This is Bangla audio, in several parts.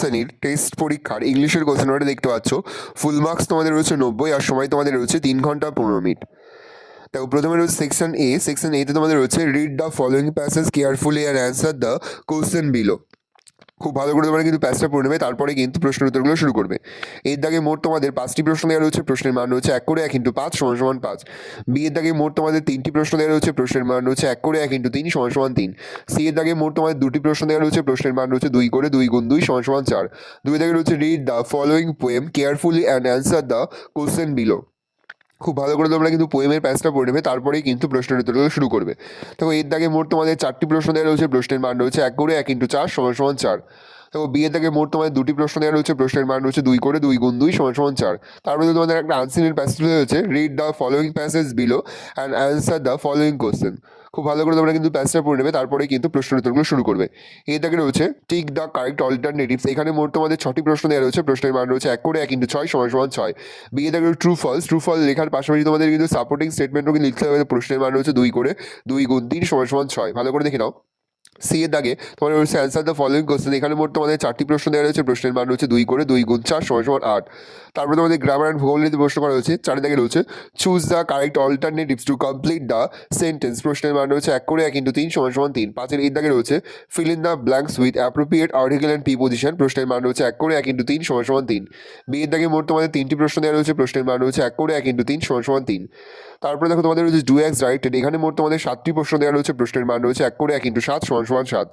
শ্রেণীর টেস্ট পরীক্ষার ইংলিশের কোশ্চেন পেপারটা দেখতে পাচ্ছ। ফুল মার্কস তোমাদের রয়েছে 90 আর সময় তোমাদের রয়েছে 3 ঘন্টা 15 মিনিট। দেখো প্রথমে রয়েছে সেকশন এ। সেকশন এতে তোমাদের রয়েছে read the following passage carefully and answer the question below. খুব ভালো করে তোমরা কিন্তু প্যাসটা পড়ে নেবে, তারপরে কিন্তু প্রশ্নের উত্তরগুলো শুরু করবে। এর দাগে মোট তোমাদের 5টি প্রশ্ন দেওয়া রয়েছে, প্রশ্নের মান রয়েছে 1 করে 1 × 5 = 5। বি এর দাগে মোট তোমাদের 3টি প্রশ্ন দেওয়া রয়েছে, প্রশ্নের মান রয়েছে 1 করে 1 × 3 = 3। সি এর দাগে মোট তোমাদের 2টি প্রশ্ন দেওয়া রয়েছে, প্রশ্নের মান রয়েছে 2 করে 2 × 2 = 4। 2 এর দাগে রয়েছে read the following poem carefully and answer the question below. খুব ভালো করে তোমরা কিন্তু পোয়েমের প্যাসটা পড়ে নেবে, তারপরেই কিন্তু প্রশ্নের উত্তরগুলো শুরু করবে। দেখো এর দাগে মোট তোমাদের 4টি প্রশ্ন দেওয়া রয়েছে, প্রশ্নের মান রয়েছে 1 করে 1 × 4 = 4। দেখো বি এর দাগে মোট তোমাদের 2টি প্রশ্ন দেওয়া রয়েছে, প্রশ্নের মান রয়েছে 2 করে 2 × 2 = 4। তারপরে তোমাদের একটা আনসিনের প্যাসেজ রয়েছে, read the following passage below and answer the following question. খুব ভালো করে তোমরা কিন্তু প্যাসটা পড়ে নেবে, তারপরেই কিন্তু প্রশ্নের উত্তরগুলো শুরু করবে। এর দাগে রয়েছে টিক দ্য কারেক্ট অল্টারনেটিভস। এখানে মোট তোমাদের 6টি প্রশ্ন দেওয়া রয়েছে, প্রশ্নের মান রয়েছে 1 করে 1 × 6 = 6। বি এর দাগে ট্রু ফলস। ট্রু ফলস লেখার পাশাপাশি তোমাদের কিন্তু সাপোর্টিং স্টেটমেন্টও কিন্তু লিখতে হবে। প্রশ্নের মান রয়েছে 2 করে 2 × 3 = 6। ভালো করে দেখে নাও। সি এর দাগে তোমাদের রয়েছে অ্যান্সার দ্য ফলোয়িং কোশ্চেন। এখানে মোট তোমাদের 4টি প্রশ্ন দেওয়া রয়েছে, প্রশ্নের মান রয়েছে 2 করে 2 × 4 = 8। তারপরে তোমাদের গ্রামার অ্যান্ড ভূগোল নিয়ে প্রশ্ন করা হয়েছে। 4 দাগে রয়েছে choose the correct alternatives to complete the sentence. প্রশ্নের মান রয়েছে 1 করে 1 × 3 = 3। 5 এর দাগে রয়েছে fill in the blanks with appropriate article and preposition. প্রশ্নের মান রয়েছে 1 করে 1 × 3 = 3। বি এর দাগে মোট তোমাদের 3টি প্রশ্ন দেওয়া রয়েছে, প্রশ্নের মান রয়েছে 1 করে 1 × 3 = 3। তারপরে দেখো তোমাদের রয়েছে ডু অ্যাজ রাইটেড। এখানে মোট তোমাদের 7টি প্রশ্ন দেওয়া রয়েছে, প্রশ্নের মান রয়েছে 1 করে 1 × 7 = 7।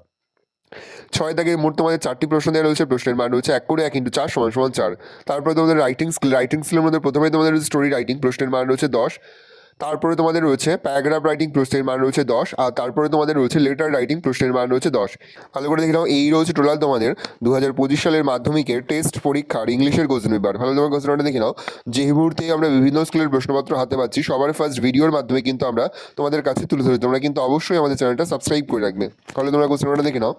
6 দাগে মোট তোমাদের 4টি প্রশ্ন দেওয়া রয়েছে, প্রশ্নের মান রয়েছে 1 করে 1 × 4 = 4। তারপরে তোমাদের রাইটিং স্কিলের মধ্যে প্রথমে তোমাদের রয়েছে স্টোরি রাইটিং, প্রশ্নের মান রয়েছে 10। তারপরে তোমাদের রয়েছে প্যারাগ্রাফ রাইটিং, প্রশ্নের মান রয়েছে 10। আর তারপরে তোমাদের রয়েছে লেটার রাইটিং, প্রশ্নের মান রয়েছে 10। ভালো করে দেখে নাও, এই রয়েছে টোটাল তোমাদের 2025 সালের মাধ্যমিকের টেস্ট পরীক্ষার ইংলিশের কোশ্চেন পেপার। ভালো তোমার কোশ্চেনটা দেখে নাও। যে মুহূর্তে আমরা বিভিন্ন স্কুলের প্রশ্নপত্র হাতে পাচ্ছি, সবার ফার্স্ট ভিডিওর মাধ্যমে কিন্তু আমরা তোমাদের কাছে তুলে ধরি। তোমরা কিন্তু অবশ্যই আমাদের চ্যানেলটা সাবস্ক্রাইব করে রাখবে। তাহলে তোমরা কোশ্চেনটা দেখে নাও।